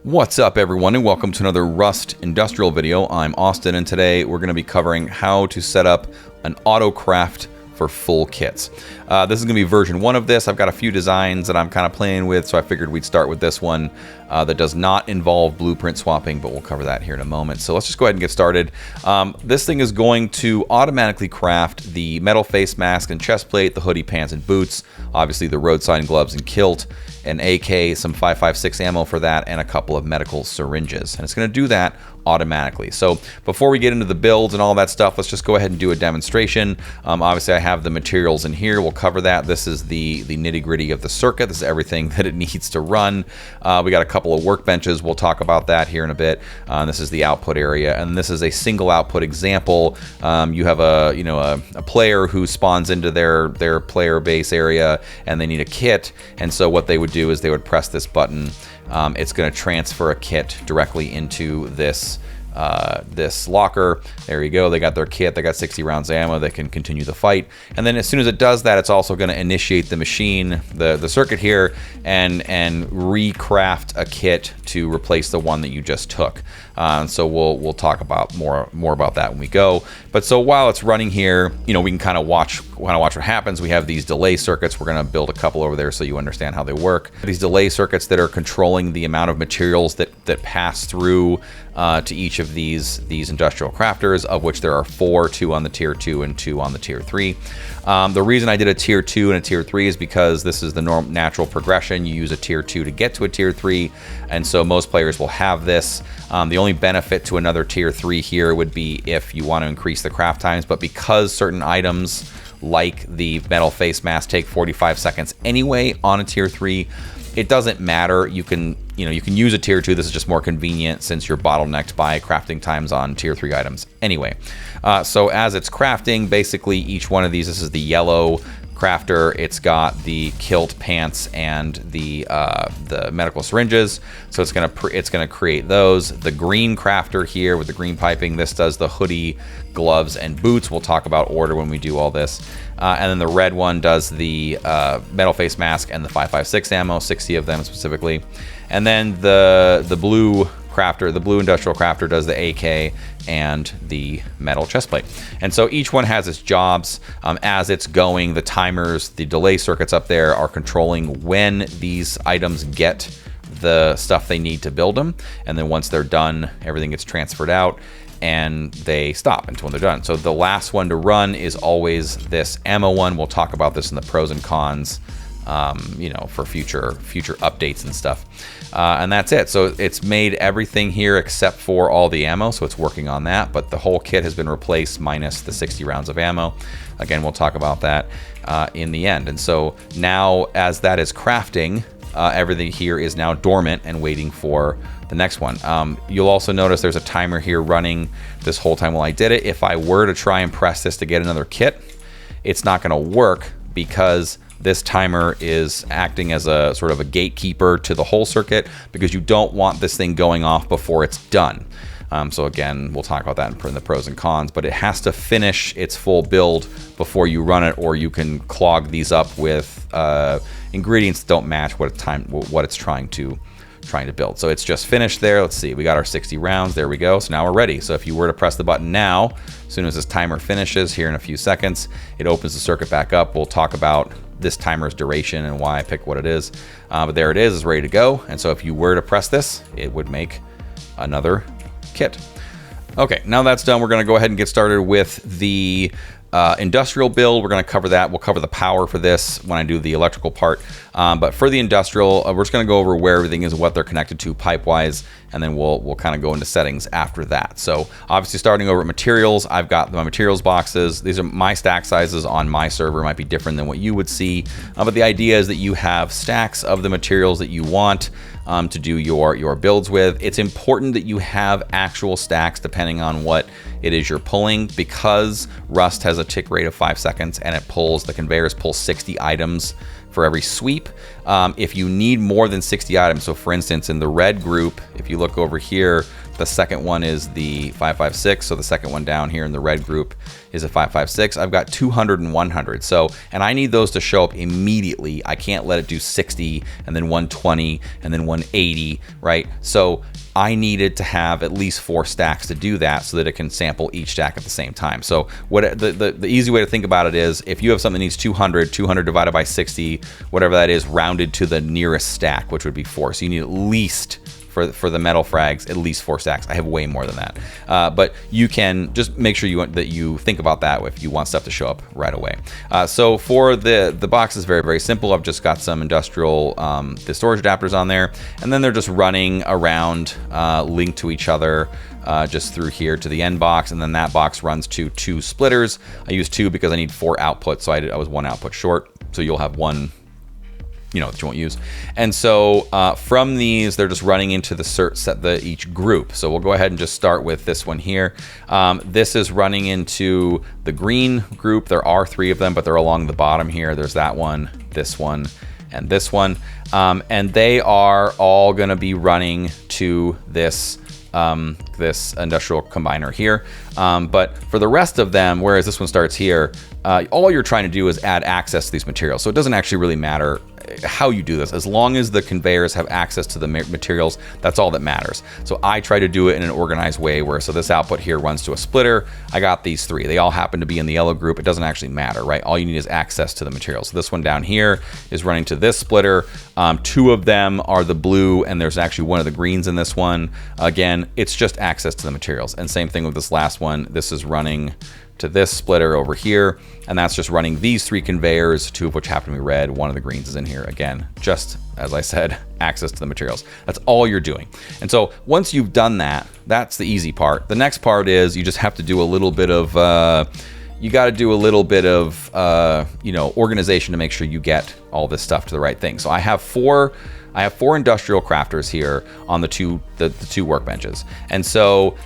What's up everyone, and welcome to another Rust industrial video. I'm Austin, and today we're going to be covering how to set up an auto craft for full kits. This is going to be version 1 of this. I've got a few designs that I'm kind of playing with, so I figured we'd start with this one that does not involve blueprint swapping, but we'll cover that here in a moment. So let's just go ahead and get started. This thing is going to automatically craft the metal face mask and chest plate, the hoodie, pants, and boots, obviously the road sign gloves and kilt, an AK, some 5.56 ammo for that, and a couple of medical syringes. And it's going to do that automatically. So before we get into the builds and all that stuff, let's just go ahead and do a demonstration. Obviously I have the materials in here. We'll cover that. This is the nitty gritty of the circuit. This is everything that it needs to run. We got a couple of workbenches. We'll talk about that here in a bit. This is the output area, and this is a single output example. You have a player who spawns into their player base area, and they need a kit. And so what they would do is they would press this button. It's going to transfer a kit directly into this locker. There you go. They got their kit. They got 60 rounds of ammo. They can continue the fight. And then as soon as it does that, it's also going to initiate the machine, the circuit here, and recraft a kit to replace the one that you just took. So we'll talk about more about that when we go. But so while it's running here, we can kind of watch what happens. We have these delay circuits. We're going to build a couple over there so you understand how they work. These delay circuits that are controlling the amount of materials that pass through to each of these industrial crafters, of which there are 4, 2 on the tier 2 and 2 on the tier 3. The reason I did a tier 2 and a tier 3 is because this is the natural progression. You use a tier 2 to get to a tier 3, and so most players will have this. The only benefit to another tier 3 here would be if you want to increase the craft times, but because certain items like the metal face mask take 45 seconds anyway on a tier 3, it doesn't matter. You can use a tier 2. This is just more convenient since you're bottlenecked by crafting times on tier 3 items anyway. So as it's crafting, basically each one of these, this is the yellow crafter, it's got the kilt, pants, and the medical syringes. So it's gonna create those. The green crafter here with the green piping, this does the hoodie, gloves, and boots. We'll talk about order when we do all this. And then the red one does the metal face mask and the 5.56 ammo, 60 of them specifically. And then the blue crafter, the blue industrial crafter, does the AK and the metal chest plate. And so each one has its jobs. As it's going, the timers, the delay circuits up there are controlling when these items get the stuff they need to build them. And then once they're done, everything gets transferred out and they stop until they're done. So the last one to run is always this ammo one. We'll talk about this in the pros and cons, for future updates and stuff. And that's it. So it's made everything here except for all the ammo, so it's working on that, but the whole kit has been replaced minus the 60 rounds of ammo. Again, we'll talk about that in the end. And so now as that is crafting, everything here is now dormant and waiting for the next one. You'll also notice there's a timer here running this whole time while I did it. If I were to try and press this to get another kit, it's not going to work because this timer is acting as a sort of a gatekeeper to the whole circuit, because you don't want this thing going off before it's done. So again, we'll talk about that in the pros and cons, but it has to finish its full build before you run it, or you can clog these up with ingredients that don't match what it's trying to build. So it's just finished there. Let's see, we got our 60 rounds. There we go. So now we're ready. So if you were to press the button now, as soon as this timer finishes here in a few seconds, it opens the circuit back up. We'll talk about this timer's duration and why I picked what it is. But there it is, it's ready to go. And so if you were to press this, it would make another kit. Okay, now that's done, we're going to go ahead and get started with the industrial build. We're going to cover that. We'll cover the power for this when I do the electrical part. But for the industrial, we're just going to go over where everything is and what they're connected to pipe-wise, and then we'll kind of go into settings after that. So obviously starting over at materials, I've got my materials boxes. These are my stack sizes on my server. Might be different than what you would see. But the idea is that you have stacks of the materials that you want to do your builds with. It's important that you have actual stacks depending on what it is your pulling. Because Rust has a tick rate of 5 seconds and it pulls, the conveyors pull 60 items for every sweep. If you need more than 60 items, so for instance, in the red group, if you look over here, the second one is the 556. So the second one down here in the red group is a 556. I've got 200 and 100. So, and I need those to show up immediately. I can't let it do 60 and then 120 and then 180, right? So I needed to have at least 4 stacks to do that so that it can sample each stack at the same time. So what the easy way to think about it is, if you have something that needs 200 divided by 60, whatever that is, rounded to the nearest stack, which would be 4. So you need at least, for the metal frags, at least 4 stacks. I have way more than that. But you can just make sure that you think about that if you want stuff to show up right away. So for the box is very, very simple. I've just got some industrial the storage adapters on there, and then they're just running around linked to each other just through here to the end box, and then that box runs to 2 splitters. I use 2 because I need 4 outputs, so I was 1 output short. So you'll have 1, that you won't use. And so from these, they're just running into each group. So we'll go ahead and just start with this one here. This is running into the green group. There are 3 of them, but they're along the bottom here. There's that one, and this one. And they are all gonna be running to this industrial combiner here. But for the rest of them, whereas this one starts here, all you're trying to do is add access to these materials. So it doesn't actually really matter how you do this. As long as the conveyors have access to the materials, that's all that matters. So I try to do it in an organized way so this output here runs to a splitter. I got these 3. They all happen to be in the yellow group. It doesn't actually matter, right? All you need is access to the materials. So this one down here is running to this splitter. 2 of them are the blue, and there's actually 1 of the greens in this one. Again, it's just access to the materials. And same thing with this last one. This is running to this splitter over here, and that's just running these 3 conveyors, 2 of which happen to be red. 1 of the greens is in here. Again, just as I said, access to the materials. That's all you're doing. And so once you've done that, that's the easy part. The next part is you just have to do a little bit of organization to make sure you get all this stuff to the right thing. So I have 4 industrial crafters here on the two workbenches. And so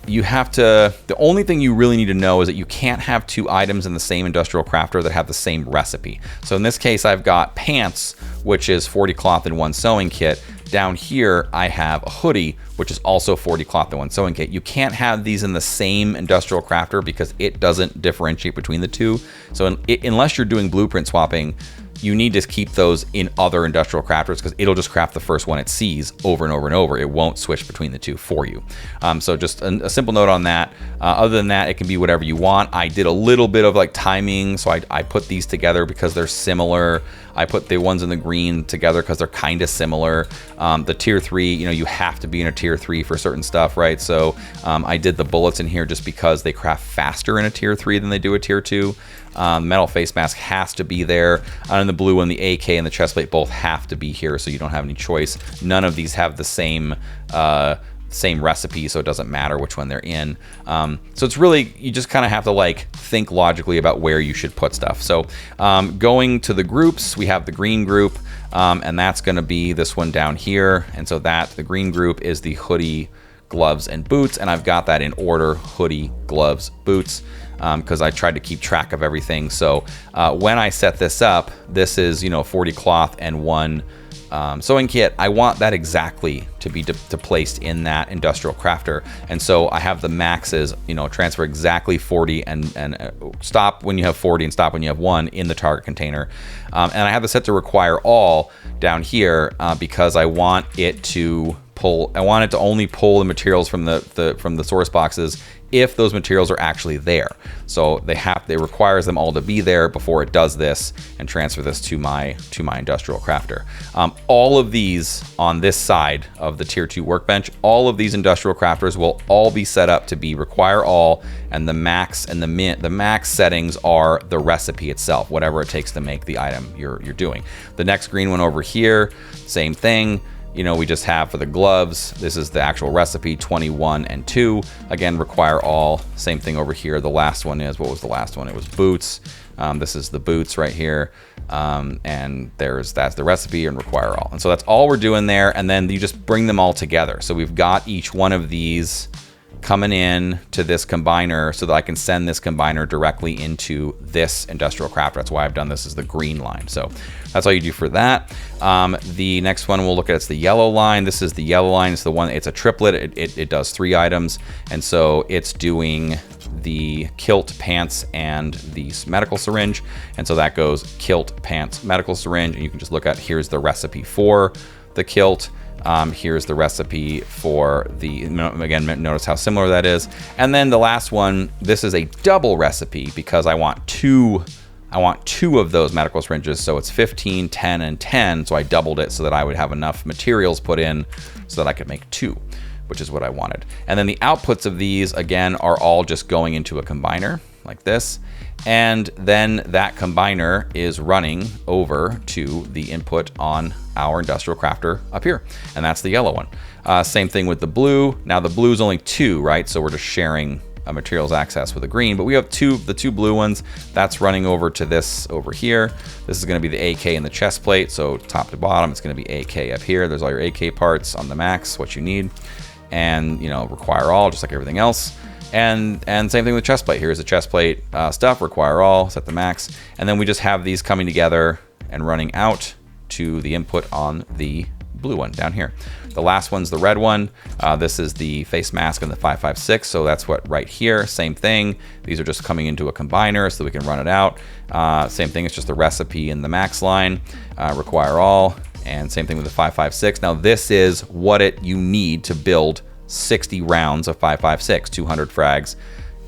you have to, the only thing you really need to know is that you can't have 2 items in the same industrial crafter that have the same recipe. So in this case, I've got pants, which is 40 cloth and 1 sewing kit. Down here, I have a hoodie, which is also 40 cloth and 1 sewing kit. You can't have these in the same industrial crafter because it doesn't differentiate between the 2. So unless you're doing blueprint swapping, you need to keep those in other industrial crafters because it'll just craft the first one it sees over and over and over. It won't switch between the 2 for you. So just a simple note on that. Other than that, it can be whatever you want. I did a little bit of timing, so I put these together because they're similar. I put the ones in the green together because they're kind of similar. The tier 3, you have to be in a tier 3 for certain stuff, right? So I did the bullets in here just because they craft faster in a tier 3 than they do a tier 2. Metal face mask has to be there, and the blue one, the AK and the chest plate both have to be here, so you don't have any choice. None of these have the same recipe, so it doesn't matter which one they're in. So it's really, you just kind of have to think logically about where you should put stuff. So going to the groups, we have the green group, and that's going to be this one down here. And so the green group is the hoodie, gloves, and boots, and I've got that in order: hoodie, gloves, boots, because I tried to keep track of everything. So when I set this up, this is 40 cloth and 1 sewing kit. I want that exactly to be placed in that industrial crafter, and so I have the maxes, transfer exactly 40 and stop when you have 40 and stop when you have 1 in the target container. And I have the set to require all down here because I want it to only pull the materials from the source boxes if those materials are actually there. So it requires them all to be there before it does this and transfer this to my industrial crafter. All of these on this side of the tier 2 workbench, all of these industrial crafters will all be set up to be require all, and the max and the max settings are the recipe itself, whatever it takes to make the item you're doing. The next green one over here, same thing. We just have for the gloves, this is the actual recipe, 21 and 2. Again, require all. Same thing over here. The last one is, what was the last one? It was boots. This is the boots right here. And that's the recipe and require all. And so that's all we're doing there. And then you just bring them all together. So we've got each one of these coming in to this combiner so that I can send this combiner directly into this industrial crafter. That's why I've done this as the green line. So that's all you do for that. The next one we'll look at, it's the yellow line. This is the yellow line. It's the one, it's a triplet. It does 3 items. And so it's doing the kilt, pants, and the medical syringe. And so that goes kilt, pants, medical syringe. And you can just look at, here's the recipe for the kilt. Here's the recipe for the, again, notice how similar that is. And then the last one, this is a double recipe because I want two of those medical syringes. So it's 15, 10, and 10. So I doubled it so that I would have enough materials put in so that I could make 2, which is what I wanted. And then the outputs of these, again, are all just going into a combiner like this. And then that combiner is running over to the input on our industrial crafter up here. And that's the yellow one. Same thing with the blue. Now the blue is only 2, right? So we're just sharing a materials access with the green, but we have the two blue ones. That's running over to this over here. This is going to be the AK in the chest plate. So top to bottom, it's going to be AK up here. There's all your AK parts on the max, what you need. And, require all, just like everything else. And same thing with chest plate. Here's the chest plate stuff, require all, set the max. And then we just have these coming together and running out to the input on the blue one down here. The last one's the red one. This is the face mask and the 556. So that's what right here, same thing. These are just coming into a combiner so we can run it out. Same thing, it's just the recipe in the max line, require all. And same thing with the 556. Now this is what you need to build 60 rounds of 556, 200 frags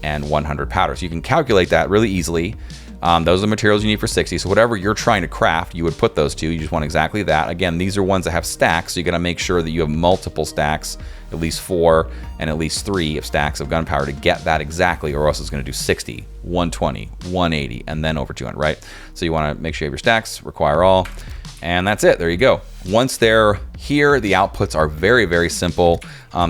and 100 powder. So you can calculate that really easily. Those are the materials you need for 60. So whatever you're trying to craft, you would put those to. You just want exactly that. Again, these are ones that have stacks. So you got to make sure that you have multiple stacks, at least 4 and at least 3 of stacks of gunpowder to get that exactly, or else it's going to do 60, 120, 180, and then over 200, right? So you want to make sure you have your stacks, require all. And that's it. There you go. Once they're here, the outputs are very, very simple.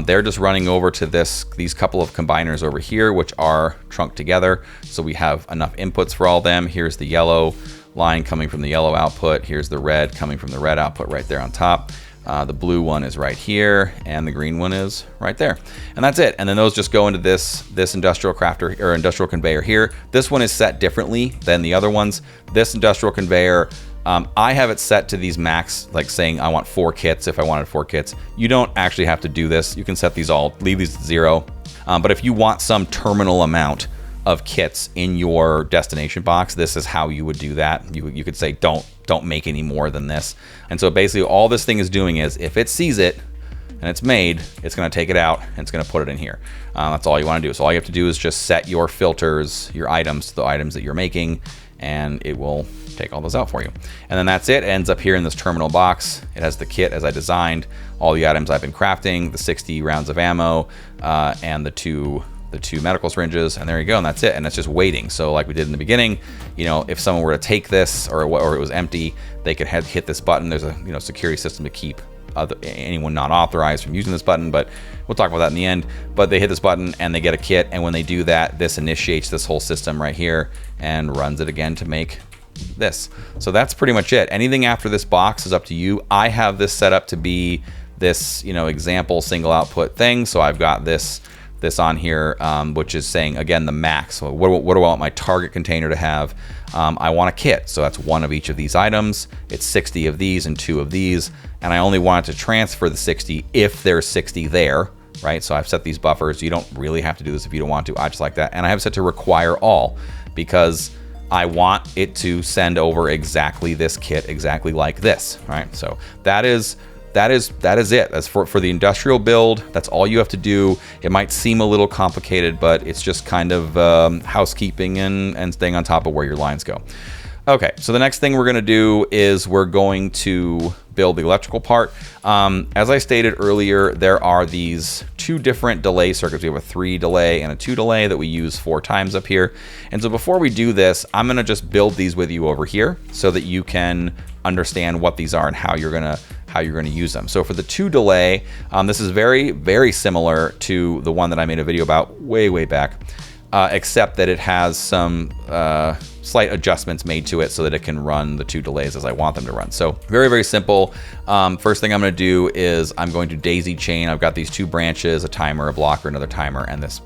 They're just running over to these couple of combiners over here, which are trunked together. So we have enough inputs for all of them. Here's the yellow line coming from the yellow output. Here's the red coming from the red output right there on top. The blue one is right here, and the green one is right there. And that's it. And then those just go into this industrial crafter or industrial conveyor here. This one is set differently than the other ones. This industrial conveyor, I have it set to these max, like saying I want 4 kits if I wanted 4 kits. You don't actually have to do this. You can set these all, leave these at 0. But if you want some terminal amount of kits in your destination box, this is how you would do that. You could say don't make any more than this. And so basically all this thing is doing is if it sees it and it's made, it's going to take it out and it's going to put it in here. That's all you want to do. So all you have to do is just set your filters, your items to the items that you're making, and it will take all those out for you. And then that's it. It ends up here in this terminal box. It has the kit as I designed, all the items I've been crafting, the 60 rounds of ammo, and the two medical syringes, and there you go, and that's it. And it's just waiting. So like we did in the beginning, if someone were to take this or it was empty, they could hit this button. There's a security system to keep anyone not authorized from using this button, but we'll talk about that in the end. But they hit this button and they get a kit, and when they do that, this initiates this whole system right here and runs it again to make this. So that's pretty much it. Anything after this box is up to you. I have this set up to be this example single output thing. So I've got this on here, which is saying again the max. So what do I want my target container to have? I want a kit, so that's 1 of each of these items. It's 60 of these and 2 of these, and I only want it to transfer the 60 if there's 60 there, right? So I've set these buffers. You don't really have to do this if you don't want to. I just like that, and I have set to require all because I want it to send over exactly this kit, exactly like this, right? So that is it. That's for the industrial build. That's all you have to do. It might seem a little complicated, but it's just kind of housekeeping and staying on top of where your lines go. Okay, so the next thing we're going to do is we're going to build the electrical part. As I stated earlier, there are these 2 different delay circuits. We have a 3 delay and a 2 delay that we use 4 times up here. And so before we do this, I'm going to just build these with you over here so that you can understand what these are and how you're going to use them. So for the 2 delay, this is very, very similar to the one that I made a video about way back. except that it has some slight adjustments made to it so that it can run the 2 delays as I want them to run. So very, very simple. First thing I'm going to do is I'm going to daisy chain. I've got these 2 branches, a timer, a blocker, another timer, and this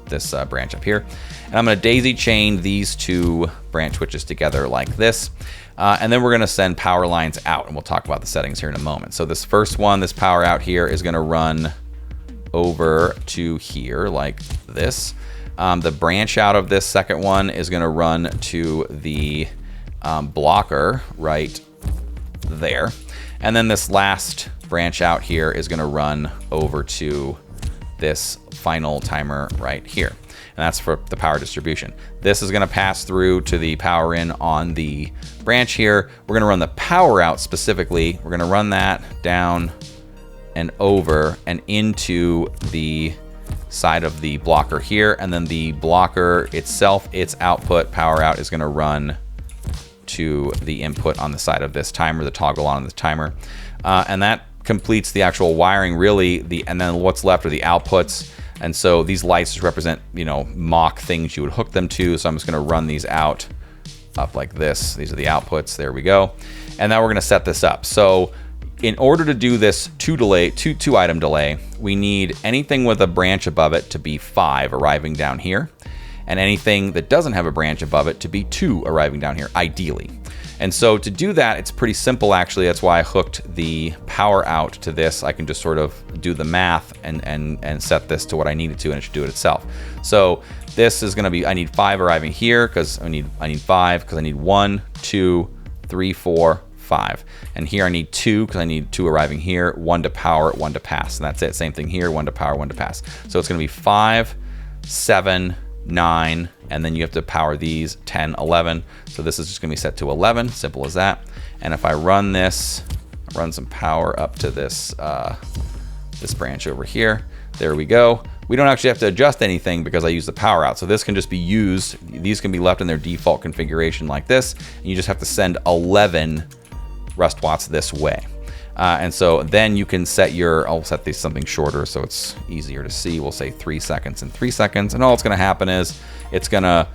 branch up here. And I'm going to daisy chain these 2 branch switches together like this. And then we're going to send power lines out, and we'll talk about the settings here in a moment. So this first one, this power out here, is going to run over to here like this. The branch out of this second one is going to run to the blocker right there. And then this last branch out here is going to run over to this final timer right here. And that's for the power distribution. This is going to pass through to the power in on the branch here. We're going to run the power out specifically. We're going to run that down and over and into the side of the blocker here, and then the blocker itself, its output power out, is going to run to the input on the side of this timer, the toggle on the timer, and that completes the actual wiring really. And then what's left are the outputs, and so these lights just represent, you know, mock things you would hook them to. So I'm just going to run these out up like this. These are the outputs. There we go. And now we're going to set this up. So in order to do this two item delay, we need anything with a branch above it to be 5 arriving down here, and anything that doesn't have a branch above it to be 2 arriving down here, ideally. And so to do that, it's pretty simple actually. That's why I hooked the power out to this. I can just sort of do the math and set this to what I need it to, and it should do it itself. So this is going to be, I need 5 arriving here because I need 5 because I need 1, 2, 3, 4, 5. And here I need 2 because I need 2 arriving here, 1 to power, 1 to pass. And that's it. Same thing here, 1 to power, 1 to pass. So it's going to be 5, 7, 9, and then you have to power these 10, 11. So this is just going to be set to 11. Simple as that. And if I run this, run some power up to this this branch over here. There we go. We don't actually have to adjust anything because I use the power out. So this can just be used. These can be left in their default configuration like this. And you just have to send 11 rust watts this way. And so then you can set your, I'll set these something shorter so it's easier to see. We'll say 3 seconds and 3 seconds. And all it's going to happen is it's going to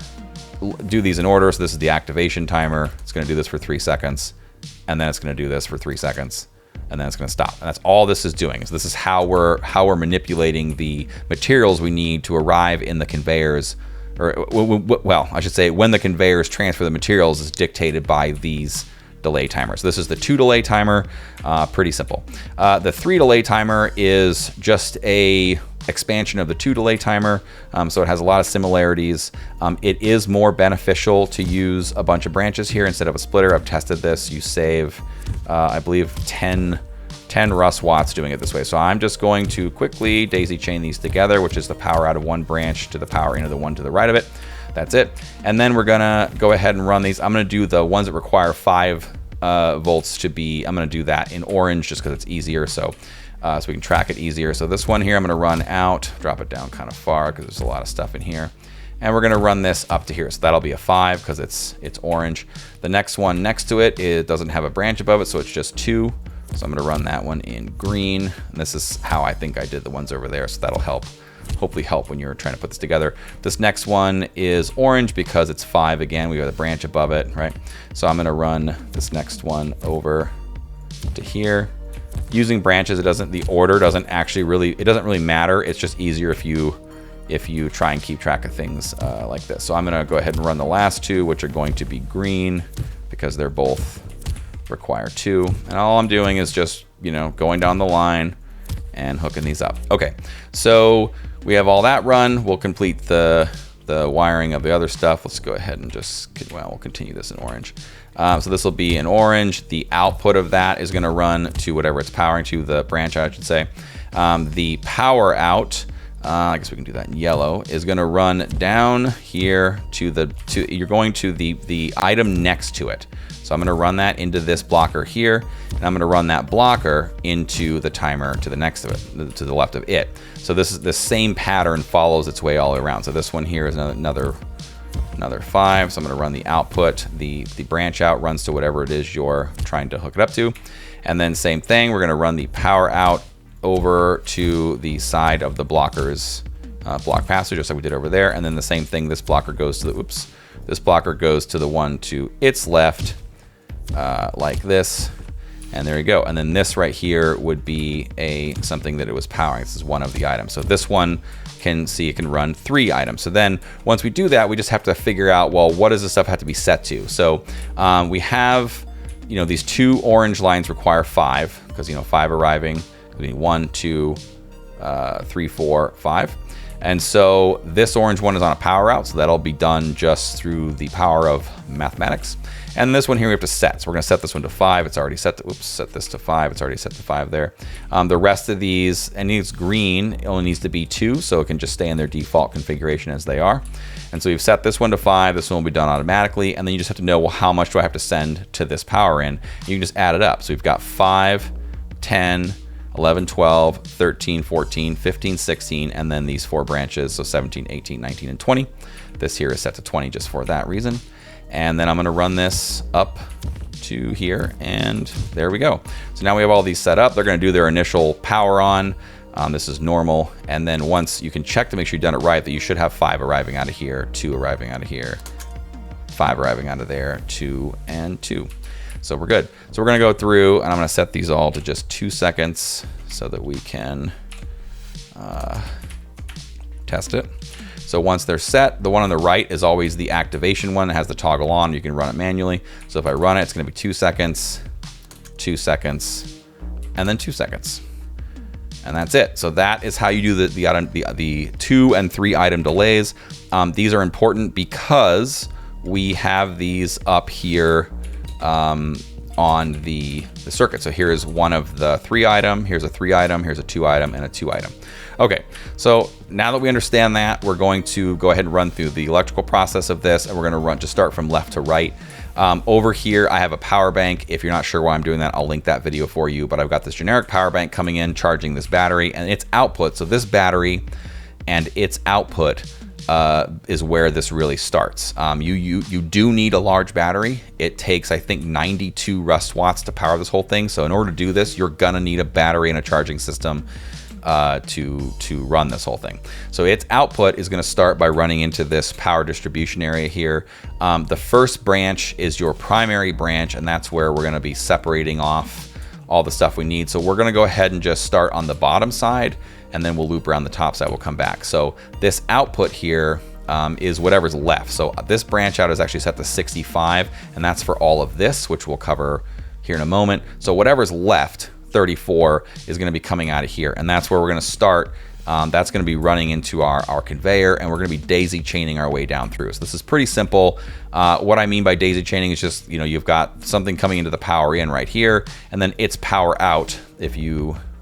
do these in order. So this is the activation timer. It's going to do this for 3 seconds. And then it's going to do this for 3 seconds. And then it's going to stop. And that's all this is doing. So this is how we're manipulating the materials we need to arrive in the conveyors. Or, well, I should say when the conveyors transfer the materials is dictated by these delay timer. So this is the 2 delay timer, pretty simple. The 3 delay timer is just a expansion of the 2 delay timer, so it has a lot of similarities. It is more beneficial to use a bunch of branches here instead of a splitter. I've tested this. You save, I believe, 10 rust watts doing it this way. So I'm just going to quickly daisy chain these together, which is the power out of one branch to the power into the one to the right of it. That's it. And then we're gonna go ahead and run these. I'm gonna do the ones that require 5 volts to be, I'm gonna do that in orange just because it's easier, so we can track it easier. So this one here, I'm gonna run out, drop it down kind of far because there's a lot of stuff in here. And we're gonna run this up to here. So that'll be a 5 because it's orange. The next one next to it, it doesn't have a branch above it, so it's just 2. So I'm gonna run that one in green. And this is how I think I did the ones over there, so that'll hopefully help when you're trying to put this together. This next one is orange because it's 5 again. We got a branch above it, right? So I'm gonna run this next one over to here. Using branches, the order doesn't really matter. It's just easier if you try and keep track of things like this. So I'm gonna go ahead and run the last 2, which are going to be green because they're both require 2. And all I'm doing is just, going down the line and hooking these up. Okay, so we have all that run. We'll complete the wiring of the other stuff. Let's go ahead and we'll continue this in orange. So this will be in orange. The output of that is going to run to whatever it's powering to, the branch out, I should say. The power out, I guess we can do that in yellow, is going to run down here you're going to the item next to it. So I'm going to run that into this blocker here, and I'm going to run that blocker into the timer to the next of it, to the left of it. So this is the same pattern, follows its way all around. So this one here is another 5. So I'm going to run the output. The branch out runs to whatever it is you're trying to hook it up to, and then same thing. We're going to run the power out over to the side of the blockers block pass-through, just like we did over there. And then the same thing, this blocker goes to the, oops, this blocker goes to the one to its left, like this. And there you go. And then this right here would be something that it was powering. This is one of the items. So this one can see it can run 3 items. So then once we do that, we just have to figure out, well, what does this stuff have to be set to? So we have, these 2 orange lines require 5 because, 5 arriving. 1, 2, 3, 4, 5. And so this orange one is on a power out, so that'll be done just through the power of mathematics. And this one here we have to set. So we're going to set this one to 5. It's already set to, oops, set this to 5. It's already set to 5 there. The rest of these, and it's green, it only needs to be 2, so it can just stay in their default configuration as they are. And so we've set this one to 5. This one will be done automatically. And then you just have to know, well, how much do I have to send to this power in? You can just add it up. So we've got 5, 10, 11, 12, 13, 14, 15, 16, and then these 4 branches, so 17, 18, 19, and 20. This here is set to 20 just for that reason. And then I'm going to run this up to here, and there we go. So now we have all these set up. They're going to do their initial power on. This is normal. And then once you can check to make sure you've done it right, that you should have 5 arriving out of here, 2 arriving out of here, 5 arriving out of there, 2, and 2. So we're good. So we're going to go through, and I'm going to set these all to just 2 seconds so that we can test it. So once they're set, the one on the right is always the activation one. It has the toggle on. You can run it manually. So if I run it, it's going to be 2 seconds, 2 seconds, and then 2 seconds. And that's it. So that is how you do the 2 and 3 item delays. These are important because we have these up here on the circuit. So here is one of the 3 item, here's a 3 item, here's a 2 item, and a 2 item. Okay, so now that we understand that, we're going to go ahead and run through the electrical process of this, and we're going to just start from left to right. Over here, I have a power bank. If you're not sure why I'm doing that, I'll link that video for you, but I've got this generic power bank coming in, charging this battery, and its output. So this battery and its output is where this really starts. You do need a large battery. It takes, I think, 92 rust watts to power this whole thing. So in order to do this, you're gonna need a battery and a charging system to run this whole thing. So its output is gonna start by running into this power distribution area here. The first branch is your primary branch, and that's where we're gonna be separating off all the stuff we need. So we're gonna go ahead and just start on the bottom side, and then we'll loop around the top side, we'll come back. So this output here is whatever's left. So this branch out is actually set to 65, and that's for all of this, which we'll cover here in a moment. So whatever's left, 34, is gonna be coming out of here, and that's where we're gonna start. That's gonna be running into our conveyor, and we're gonna be daisy chaining our way down through. So this is pretty simple. What I mean by daisy chaining is just, you've got something coming into the power in right here, and then its power out,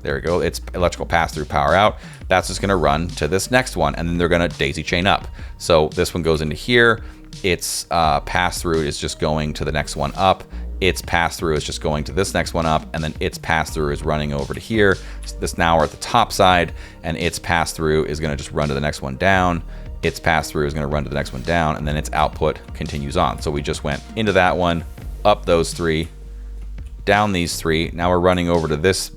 there we go, it's electrical pass-through power out. That's just gonna run to this next one, and then they're gonna daisy chain up. So this one goes into here, its pass-through is just going to the next one up, its pass-through is just going to this next one up, and then its pass-through is running over to here. So this now we're at the top side, and its pass-through is gonna just run to the next one down, its pass-through is gonna run to the next one down, and then its output continues on. So we just went into that one, up those 3, down these 3. Now we're running over to this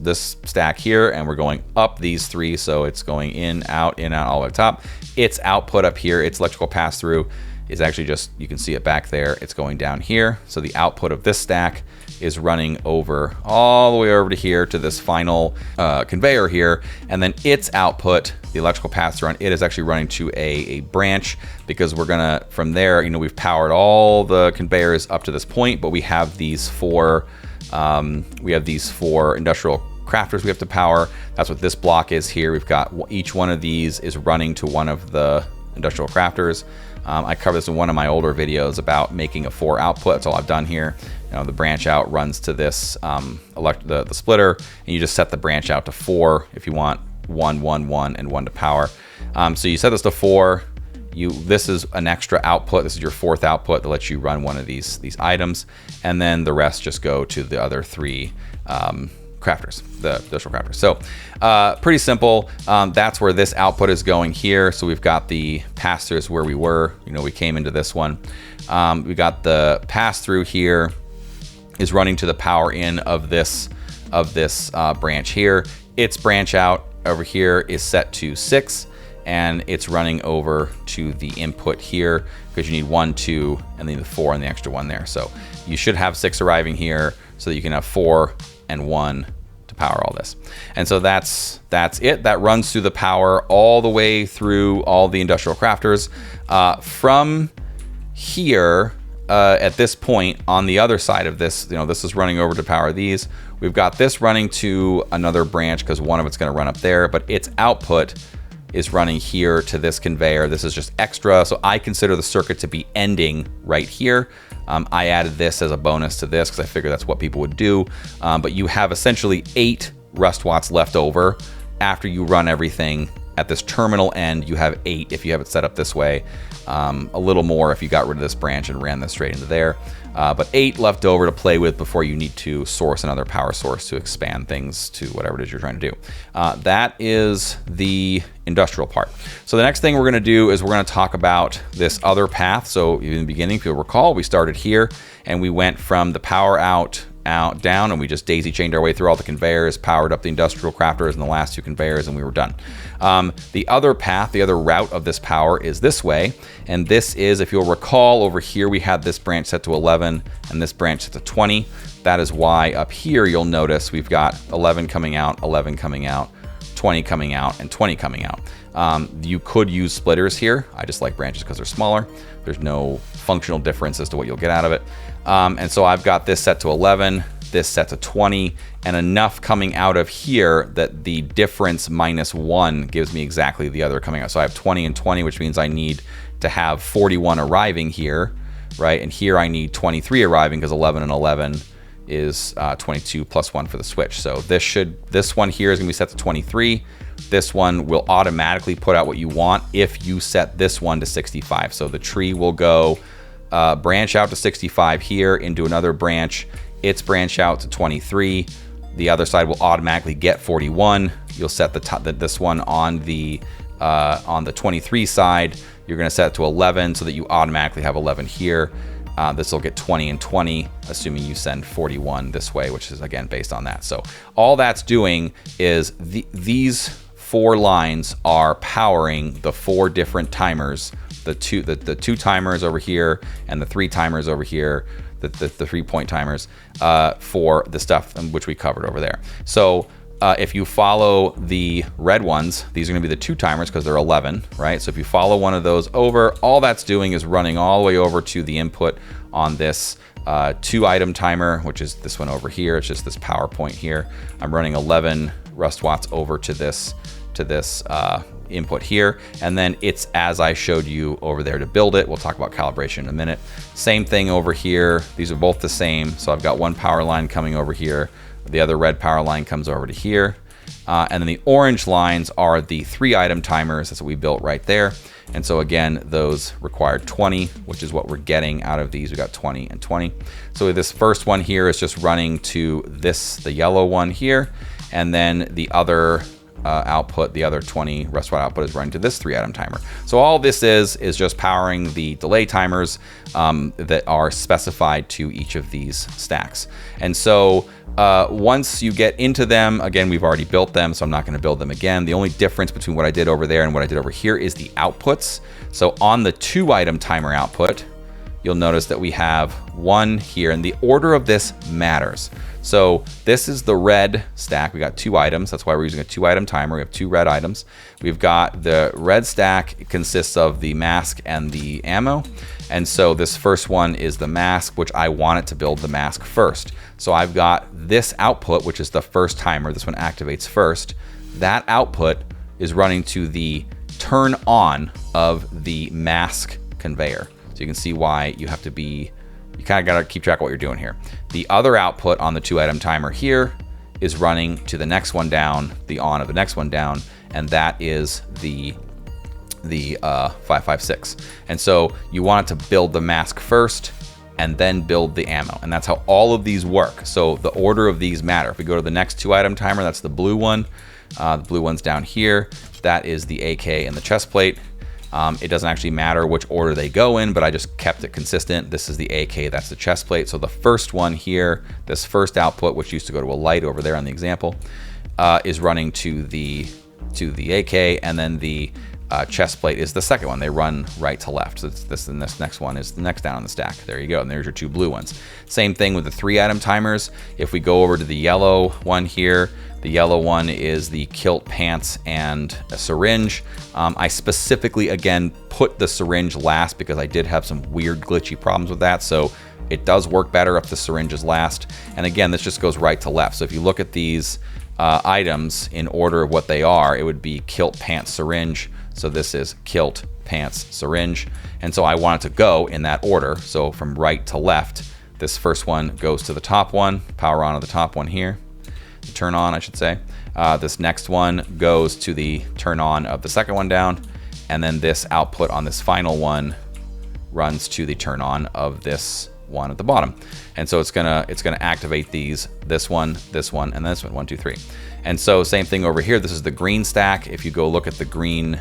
stack here, and we're going up these 3. So it's going in, out, all the way top. Its output up here, its electrical pass-through is actually just, you can see it back there. It's going down here. So the output of this stack is running over all the way over to here to this final conveyor here. And then its output, the electrical pass-through on it, is actually running to a branch, because we're gonna, from there, we've powered all the conveyors up to this point, but we have these 4 industrial crafters we have to power. That's what this block is here. We've got each one of these is running to one of the industrial crafters. I covered this in one of my older videos about making a 4 output. That's all I've done here. The branch out runs to this the splitter, and you just set the branch out to 4 if you want 1, 1, 1, and 1 to power. So you set this to 4. This is an extra output. This is your 4th output that lets you run one of these items, and then the rest just go to the other 3 crafters, the industrial crafters. So pretty simple. That's where this output is going here. So we've got the pass-throughs where we were. We came into this one. We got the pass-through here is running to the power in of this branch here. Its branch out over here is set to 6. and it's running over to the input here because you need 1, 2, and then the 4 and the extra 1 there. So you should have 6 arriving here so that you can have 4 and 1 to power all this. And so that's it. That runs through the power all the way through all the industrial crafters. From here, at this point on the other side of this, this is running over to power these. We've got this running to another branch because one of it's going to run up there, but its output is running here to this conveyor. This is just extra, so I consider the circuit to be ending right here. I added this as a bonus to this because I figured that's what people would do. But you have essentially 8 rust watts left over after you run everything. At this terminal end, you have 8 if you have it set up this way. A little more if you got rid of this branch and ran this straight into there. But 8 left over to play with before you need to source another power source to expand things to whatever it is you're trying to do. That is the industrial part. So the next thing we're going to do is we're going to talk about this other path. So in the beginning, if you'll recall, we started here and we went from the power out, down, and we just daisy chained our way through all the conveyors, powered up the industrial crafters and the last 2 conveyors, and we were done. The other path, the other route of this power is this way, and this is, if you'll recall, over here we had this branch set to 11 and this branch set to 20. That is why up here you'll notice we've got 11 coming out, 11 coming out, 20 coming out, and 20 coming out. You could use splitters here. I just like branches because they're smaller. There's no functional difference as to what you'll get out of it. And so I've got this set to 11, this set to 20, and enough coming out of here that the difference minus 1 gives me exactly the other coming out. So I have 20 and 20, which means I need to have 41 arriving here, right? And here I need 23 arriving because 11 and 11 is 22 plus 1 for the switch. So this one here is going to be set to 23. This one will automatically put out what you want if you set this one to 65. So the tree will go branch out to 65 here into another branch. It's branch out to 23. The other side will automatically get 41. You'll set this one on the 23 side. You're going to set it to 11 so that you automatically have 11 here. This will get 20 and 20, assuming you send 41 this way, which is again based on that. So all that's doing is these 4 lines are powering the 4 different timers, the two timers over here and the 3 timers over here, the 3-point timers for the stuff which we covered over there. So if you follow the red ones, these are going to be the 2 timers because they're 11, right? So if you follow one of those over, all that's doing is running all the way over to the input on this 2-item timer, which is this one over here. It's just this power point here. I'm running 11 rust watts over to this input here, and then it's as I showed you over there to build it. We'll talk about calibration in a minute. Same thing over here. These are both the same. So I've got one power line coming over here. The other red power line comes over to here. And then the orange lines are the 3-item timers. That's what we built right there. And so again, those required 20, which is what we're getting out of these. We got 20 and 20. So this first one here is just running to the yellow one here. And then the other output, the other 20 rust watt output is running to this 3-item timer. So all this is just powering the delay timers that are specified to each of these stacks. And so once you get into them, again, we've already built them, so I'm not going to build them again. The only difference between what I did over there and what I did over here is the outputs. So on the 2-item timer output, you'll notice that we have 1 here, and the order of this matters. So this is the red stack. We got 2 items. That's why we're using a 2-item timer. We have 2 red items. We've got the red stack. It consists of the mask and the ammo. And so this first one is the mask, which I want it to build the mask first. So I've got this output, which is the first timer. This one activates first. That output is running to the turn on of the mask conveyor. So you can see why you have to be, you kind of got to keep track of what you're doing here. The other output on the 2-item timer here is running to the next one down, the on of the next one down, and that is the 556. And so you want it to build the mask first and then build the ammo. And that's how all of these work. So the order of these matter. If we go to the next 2-item timer, that's the blue one. The blue one's down here. That is the AK and the chest plate. It doesn't actually matter which order they go in, but I just kept it consistent. This is the AK, that's the chest plate. So the first one here, this first output, which used to go to a light over there on the example, is running to the AK, and then the chest plate is the second one. They run right to left. So this next one is the next down on the stack. There you go. And there's your 2 blue ones. Same thing with the 3-item timers. If we go over to the yellow one here, the yellow one is the kilt, pants, and a syringe. I specifically, again, put the syringe last because I did have some weird glitchy problems with that. So it does work better if the syringe is last. And again, this just goes right to left. So if you look at these items in order of what they are, it would be kilt, pants, syringe. So this is kilt, pants, syringe. And so I want it to go in that order. So from right to left, this first one goes to the top one, power on to the top one here, turn on, I should say. This next one goes to the turn on of the second one down. And then this output on this final one runs to the turn on of this one at the bottom. And so it's gonna activate these, this one, and this one, 1, 2, 3. And so same thing over here. This is the green stack. If you go look at the green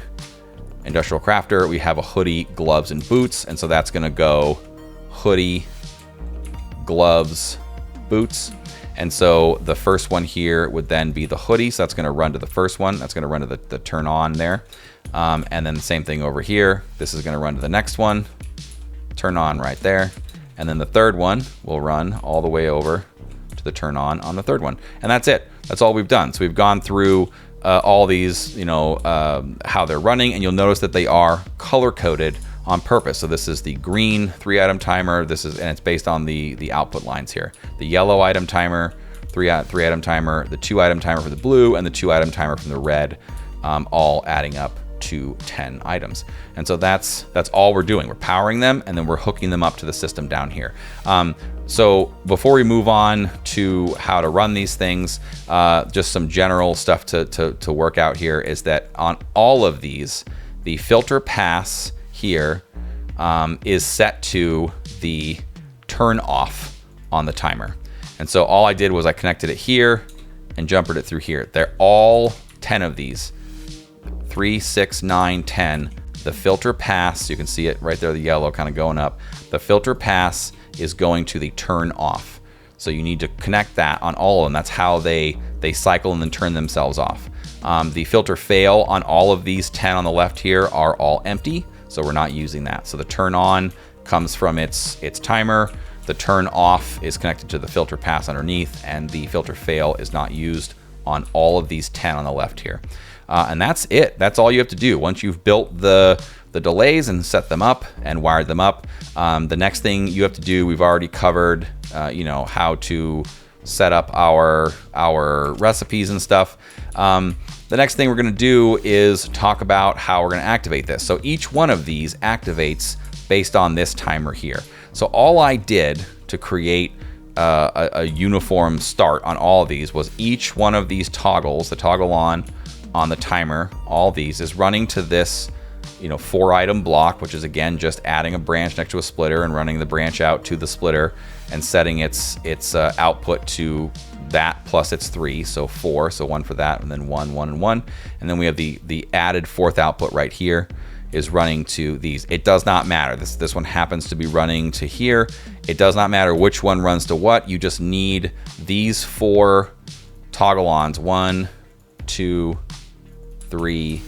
industrial crafter, we have a hoodie, gloves, and boots. And so that's gonna go hoodie, gloves, boots. And so the first one here would then be the hoodie. So that's gonna run to the first one. That's gonna run to the turn on there. And then the same thing over here. This is gonna run to the next one, turn on right there. And then the third one will run all the way over to the turn on the third one. And that's it. That's all we've done. So we've gone through all these, how they're running, and you'll notice that they are color coded on purpose. So this is the green 3-item timer. And it's based on the output lines here. The yellow item timer, 3-item timer, the 2-item timer for the blue, and the 2-item timer from the red, all adding up to 10 items. And so that's all we're doing. We're powering them, and then we're hooking them up to the system down here. So before we move on to how to run these things, just some general stuff to work out here is that on all of these, the filter pass here is set to the turn off on the timer. And so all I did was I connected it here and jumpered it through here. They're all 10 of these. 3, 6, 9, 10. The filter pass, you can see it right there, the yellow kind of going up. The filter pass is going to the turn off. So you need to connect that on all of them. That's how they cycle and then turn themselves off. The filter fail on all of these 10 on the left here are all empty, so we're not using that. So the turn on comes from its timer. The turn off is connected to the filter pass underneath, and the filter fail is not used on all of these 10 on the left here. And that's it. That's all you have to do. Once you've built the delays and set them up and wired them up, the next thing you have to do, we've already covered, how to set up our recipes and stuff. The next thing we're going to do is talk about how we're going to activate this. So each one of these activates based on this timer here. So all I did to create a uniform start on all of these was each one of these toggles, the toggle on the timer, all these is running to this 4-item block, which is again just adding a branch next to a splitter and running the branch out to the splitter and setting its output to that plus its 3, so 4, so 1 for that, and then 1, 1, and 1. And then we have the added 4th output right here is running to these. It does not matter. This one happens to be running to here. It does not matter which one runs to what. You just need these 4 toggle-ons, 1, 2, 3,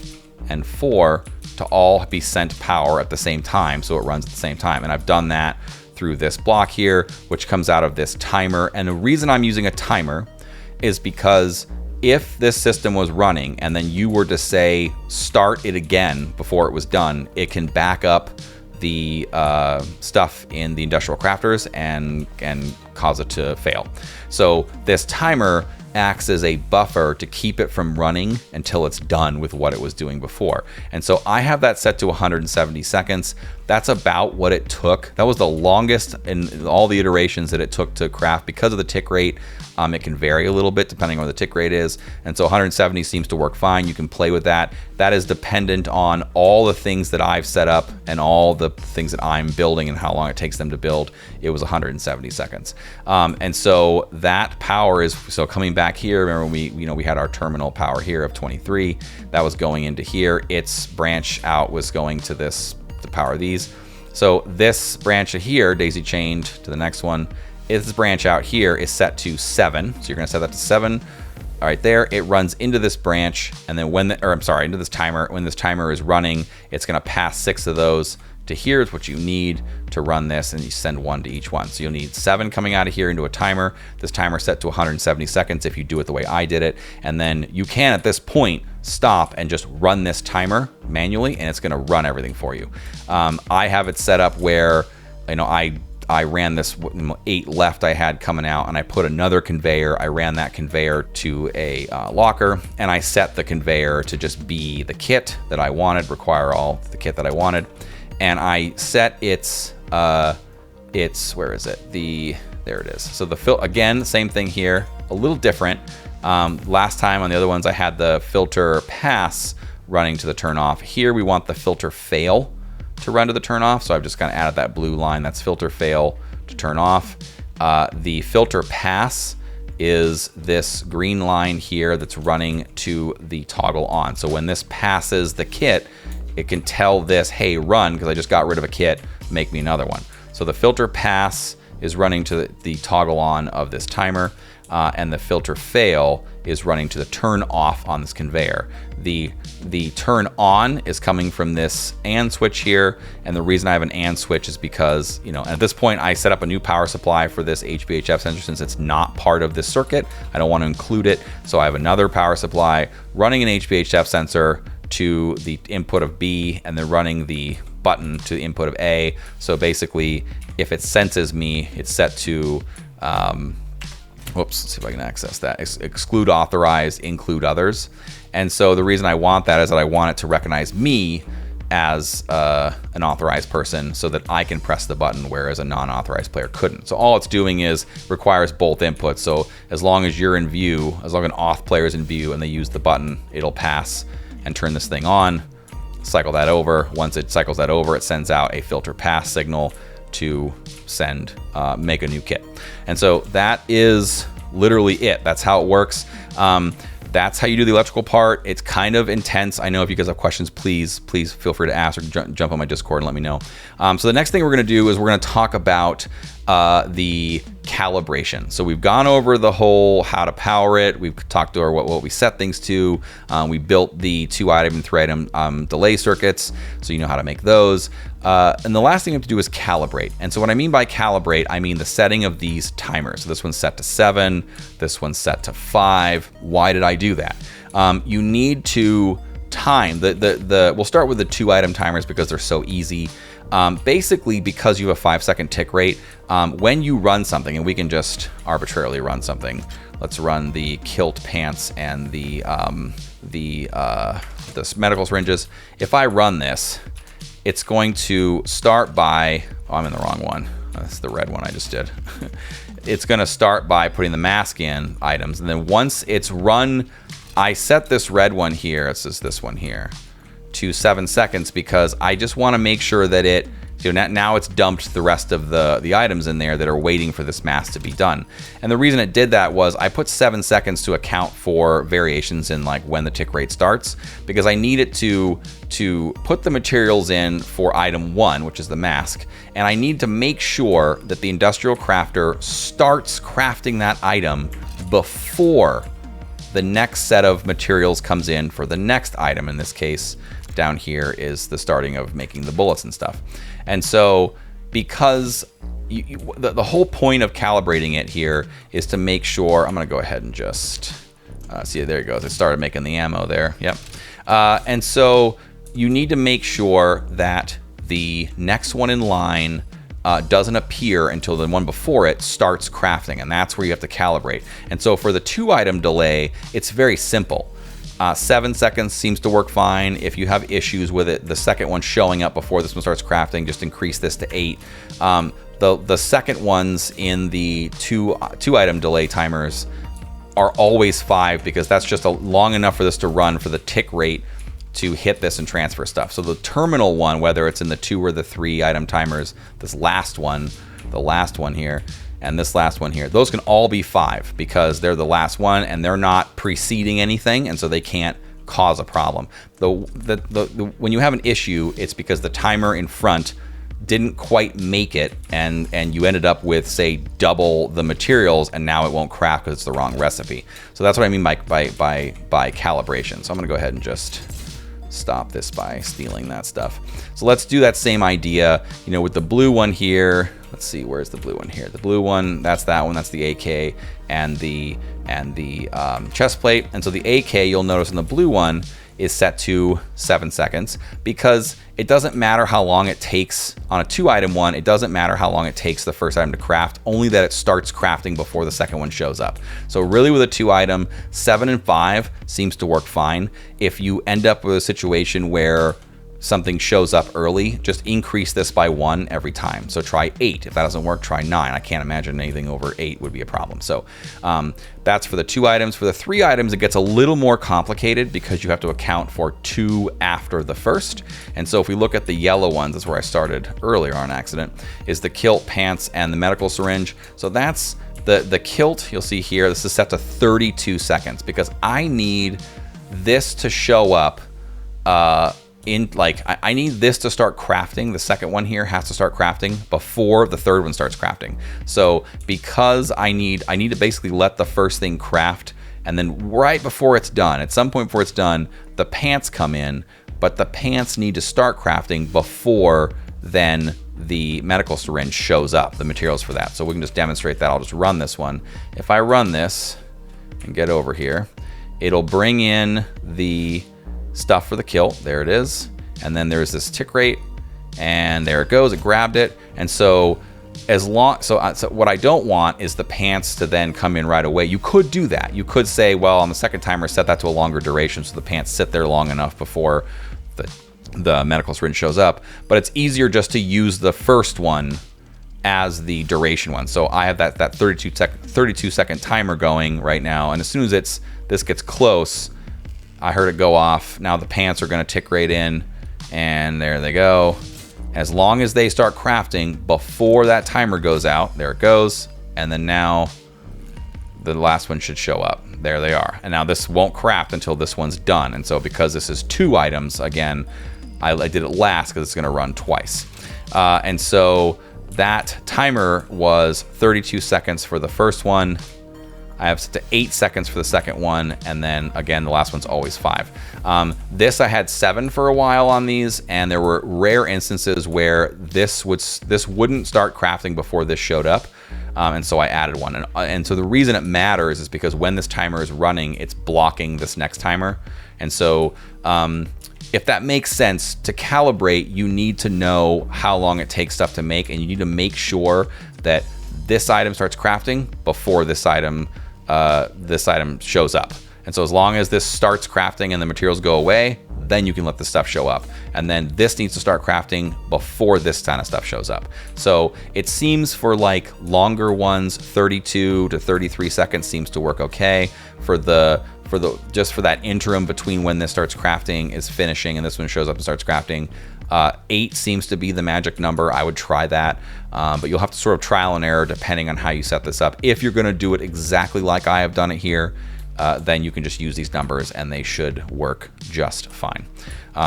and 4 to all be sent power at the same time, so it runs at the same time. And I've done that through this block here, which comes out of this timer. And the reason I'm using a timer is because if this system was running and then you were to say start it again before it was done, it can back up the stuff in the industrial crafters and cause it to fail. So this timer acts as a buffer to keep it from running until it's done with what it was doing before. And so I have that set to 170 seconds. That's about what it took. That was the longest in all the iterations that it took to craft because of the tick rate. It can vary a little bit depending on what the tick rate is. And so 170 seems to work fine. You can play with that. That is dependent on all the things that I've set up and all the things that I'm building and how long it takes them to build. It was 170 seconds. And so that power is, so coming back here, remember when we had our terminal power here of 23, that was going into here. Its branch out was going to this to power these. So this branch here, daisy chained to the next one, this branch out here is set to 7. So you're going to set that to 7 right there, it runs into this branch, and then into this timer. When this timer is running, it's going to pass 6 of those to here is what you need to run this, and you send 1 to each one. So you'll need 7 coming out of here into a timer. This timer set to 170 seconds if you do it the way I did it. And then you can, at this point, stop and just run this timer manually, and it's going to run everything for you. I have it set up where, I ran this 8 left I had coming out, and I put another conveyor. I ran that conveyor to a locker, and I set the conveyor to just be the kit that I wanted, require all the kit that I wanted. And I set its where is it? There it is. So again, same thing here, a little different. Last time on the other ones, I had the filter pass running to the turn off. Here we want the filter fail to run to the turn off. So I've just kind of added that blue line. That's filter fail to turn off. The filter pass is this green line here that's running to the toggle on. So when this passes the kit, it can tell this, hey, run, because I just got rid of a kit, make me another one. So the filter pass is running to the toggle on of this timer, and the filter fail is running to the turn off on this conveyor. The turn on is coming from this AND switch here, and the reason I have an AND switch is because, at this point I set up a new power supply for this HBHF sensor since it's not part of this circuit. I don't want to include it, so I have another power supply running an HBHF sensor to the input of B, and then running the button to the input of A. So basically, if it senses me, it's set to, let's see if I can access that. Exclude authorized, include others. And so the reason I want that is that I want it to recognize me as an authorized person so that I can press the button, whereas a non-authorized player couldn't. So all it's doing is requires both inputs. So as long as you're in view, as long as an auth player is in view and they use the button, it'll pass and turn this thing on, cycle that over. Once it cycles that over, it sends out a filter pass signal to make a new kit. And so that is literally it. That's how it works. That's how you do the electrical part. It's kind of intense. I know if you guys have questions, please feel free to ask or jump on my Discord and let me know. So the next thing we're going to do is we're going to talk about the calibration. So we've gone over the whole how to power it. We've talked over what we set things to. We built the 2-item and 3-item delay circuits, so you know how to make those. And the last thing you have to do is calibrate. And so what I mean by calibrate, I mean the setting of these timers. So this one's set to 7, this one's set to 5. Why did I do that? You need to time we'll start with the 2-item timers because they're so easy. Basically, because you have a 5-second tick rate, when you run something, and we can just arbitrarily run something. Let's run the kilt pants and the medical syringes. If I run this, it's going to start by, I'm in the wrong one. That's the red one I just did. It's going to start by putting the mask in items, and then once it's run, I set this red one here, it's just this one here, to 7 seconds because I just want to make sure that it, now it's dumped the rest of the items in there that are waiting for this mask to be done. And the reason it did that was I put 7 seconds to account for variations in like when the tick rate starts, because I need it to put the materials in for item 1, which is the mask, and I need to make sure that the industrial crafter starts crafting that item before the next set of materials comes in for the next item. In this case, down here is the starting of making the bullets and stuff. And so because the whole point of calibrating it here is to make sure, I'm gonna go ahead and just see, there it goes, it started making the ammo there. Yep. And so you need to make sure that the next one in line doesn't appear until the one before it starts crafting, and that's where you have to calibrate. And so for the 2-item delay, it's very simple. 7 seconds seems to work fine. If you have issues with it, the second one showing up before this one starts crafting, just increase this to 8. The second ones in the 2-item delay timers are always 5, because that's just long enough for this to run for the tick rate to hit this and transfer stuff. So the terminal one, whether it's in the 2 or the 3-item timers, this last one, the last one here, and this last one here, those can all be 5 because they're the last one and they're not preceding anything, and so they can't cause a problem. When you have an issue, it's because the timer in front didn't quite make it, and you ended up with, say, double the materials, and now it won't craft because it's the wrong recipe. So that's what I mean by calibration. So I'm gonna go ahead and just stop this by stealing that stuff. So let's do that same idea, you know, with the blue one here. Let's see, where's the blue one here? The blue one, that's that one, that's the AK and the chest plate. And so the AK, you'll notice in the blue one, is set to 7 seconds, because it doesn't matter how long it takes on a 2-item one. It doesn't matter how long it takes the first item to craft, only that it starts crafting before the second one shows up. So really with a 2-item, 7 and 5 seems to work fine. If you end up with a situation where something shows up early, just increase this by 1 every time. So try 8. If that doesn't work, try 9. I can't imagine anything over 8 would be a problem. So that's for the 2 items. For the 3 items, it gets a little more complicated because you have to account for 2 after the first. And so if we look at the yellow ones, that's where I started earlier on accident, is the kilt, pants, and the medical syringe. So that's the kilt. You'll see here, this is set to 32 seconds because I need this to show up I need this to start crafting. The second one here has to start crafting before the third one starts crafting. So because I need to basically let the first thing craft, and then right before it's done, at some point before it's done, the pants come in, but the pants need to start crafting before then the medical syringe shows up, the materials for that. So we can just demonstrate that. I'll just run this one. If I run this and get over here, it'll bring in the stuff for the kilt. There it is. And then there's this tick rate, and there it goes. It grabbed it. And so so what I don't want is the pants to then come in right away. You could do that. You could say, well, on the second timer, set that to a longer duration so the pants sit there long enough before the medical syringe shows up. But it's easier just to use the first one as the duration one. So I have that 32 second timer going right now, and as soon as this gets close, I heard it go off. Now the pants are going to tick right in, and there they go. As long as they start crafting before that timer goes out, there it goes, and then now the last one should show up. There they are. And now this won't craft until this one's done. And so because this is 2 items, again, I did it last because it's going to run twice. And so that timer was 32 seconds for the first one. I have set to 8 seconds for the second one, and then again the last one's always 5. This I had 7 for a while on these, and there were rare instances where this wouldn't start crafting before this showed up, and so I added one. And so the reason it matters is because when this timer is running, it's blocking this next timer, and so if that makes sense, to calibrate, you need to know how long it takes stuff to make, and you need to make sure that this item starts crafting before this item shows up. And so as long as this starts crafting and the materials go away, then you can let the stuff show up. And then this needs to start crafting before this kind of stuff shows up. So it seems for like longer ones, 32 to 33 seconds seems to work okay. For just for that interim between when this starts crafting is finishing and this one shows up and starts crafting, 8 seems to be the magic number. I would try that, but you'll have to sort of trial and error depending on how you set this up. If you're going to do it exactly like I have done it here, then you can just use these numbers and they should work just fine.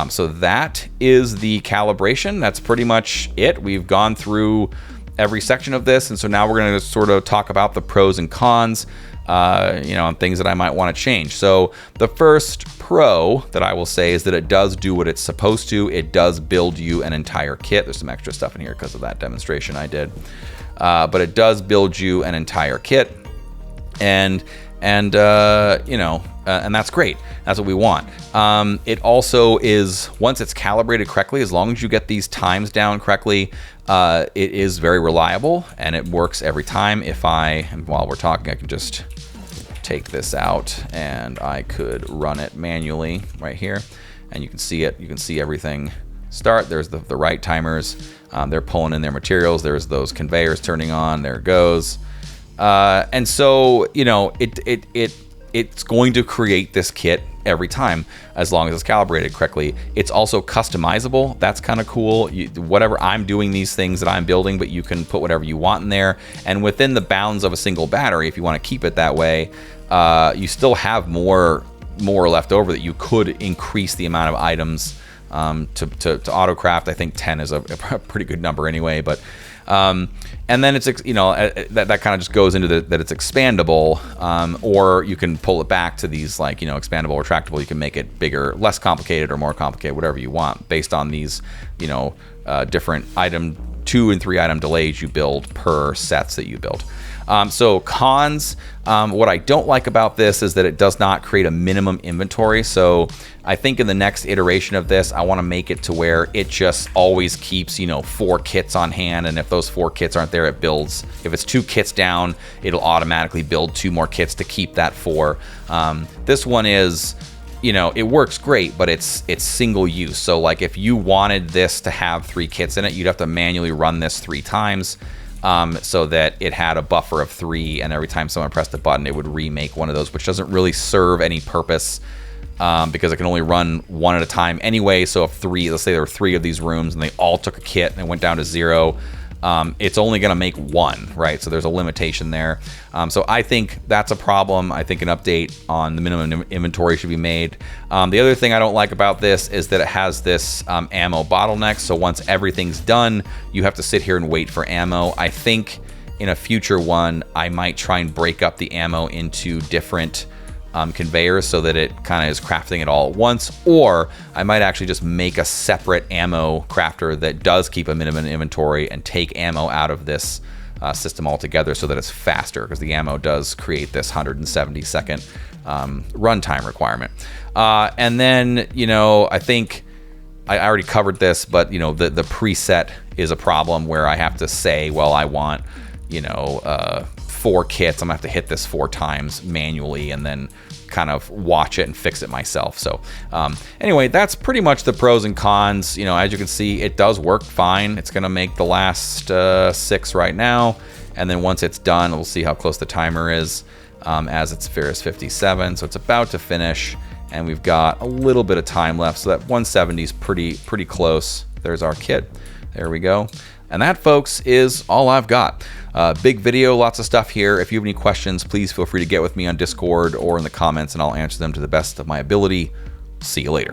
So that is the calibration. That's pretty much it. We've gone through every section of this, and so now we're going to sort of talk about the pros and cons, and things that I might want to change. So the first pro that I will say is that it does do what it's supposed to. It does build you an entire kit. There's some extra stuff in here because of that demonstration I did, but it does build you an entire kit, and that's great. That's what we want. It also is, once it's calibrated correctly, as long as you get these times down correctly, it is very reliable and it works every time. While we're talking, I can just take this out and I could run it manually right here, and you can see it. You can see everything start. There's the right timers. They're pulling in their materials. There's those conveyors turning on. There it goes. And so, it's going to create this kit every time as long as it's calibrated correctly. It's also customizable. That's kind of cool. Whatever I'm doing, these things that I'm building, but you can put whatever you want in there. And within the bounds of a single battery, if you want to keep it that way, you still have more left over that you could increase the amount of items to autocraft. I think 10 is a pretty good number anyway, but and then it's, you know, that kind of just goes into that it's expandable, or you can pull it back to these, like, you know, expandable, retractable. You can make it bigger, less complicated, or more complicated, whatever you want, based on these, you know, different 2 and 3 item delays you build per sets that you build. So cons, what I don't like about this is that it does not create a minimum inventory. So I think in the next iteration of this, I want to make it to where it just always keeps, you know, 4 kits on hand. And if those 4 kits aren't there, it builds. If it's 2 kits down, it'll automatically build 2 more kits to keep that 4. This one is, you know, it works great, but it's single use. So like if you wanted this to have 3 kits in it, you'd have to manually run this 3 times. So that it had a buffer of 3, and every time someone pressed a button, it would remake one of those, which doesn't really serve any purpose, because it can only run 1 at a time anyway. So if let's say there were 3 of these rooms and they all took a kit and it went down to 0, it's only going to make 1, right? So there's a limitation there. So I think that's a problem. I think an update on the minimum inventory should be made. The other thing I don't like about this is that it has this ammo bottleneck. So once everything's done, you have to sit here and wait for ammo. I think in a future one, I might try and break up the ammo into different conveyors so that it kind of is crafting it all at once, or I might actually just make a separate ammo crafter that does keep a minimum inventory and take ammo out of this system altogether so that it's faster, because the ammo does create this 170-second runtime requirement. And then, you know, I think I already covered this, but, you know, the preset is a problem where I have to say, well, I want, you know, 4 kits. I'm gonna have to hit this 4 times manually and then kind of watch it and fix it myself. So anyway, that's pretty much the pros and cons. You know, as you can see, it does work fine. It's gonna make the last 6 right now, and then once it's done, we'll see how close the timer is, as it's Ferris 57. So it's about to finish, and we've got a little bit of time left. So that 170 is pretty close. There's our kit. There we go. And that, folks, is all I've got. Big video, lots of stuff here. If you have any questions, please feel free to get with me on Discord or in the comments, and I'll answer them to the best of my ability. See you later.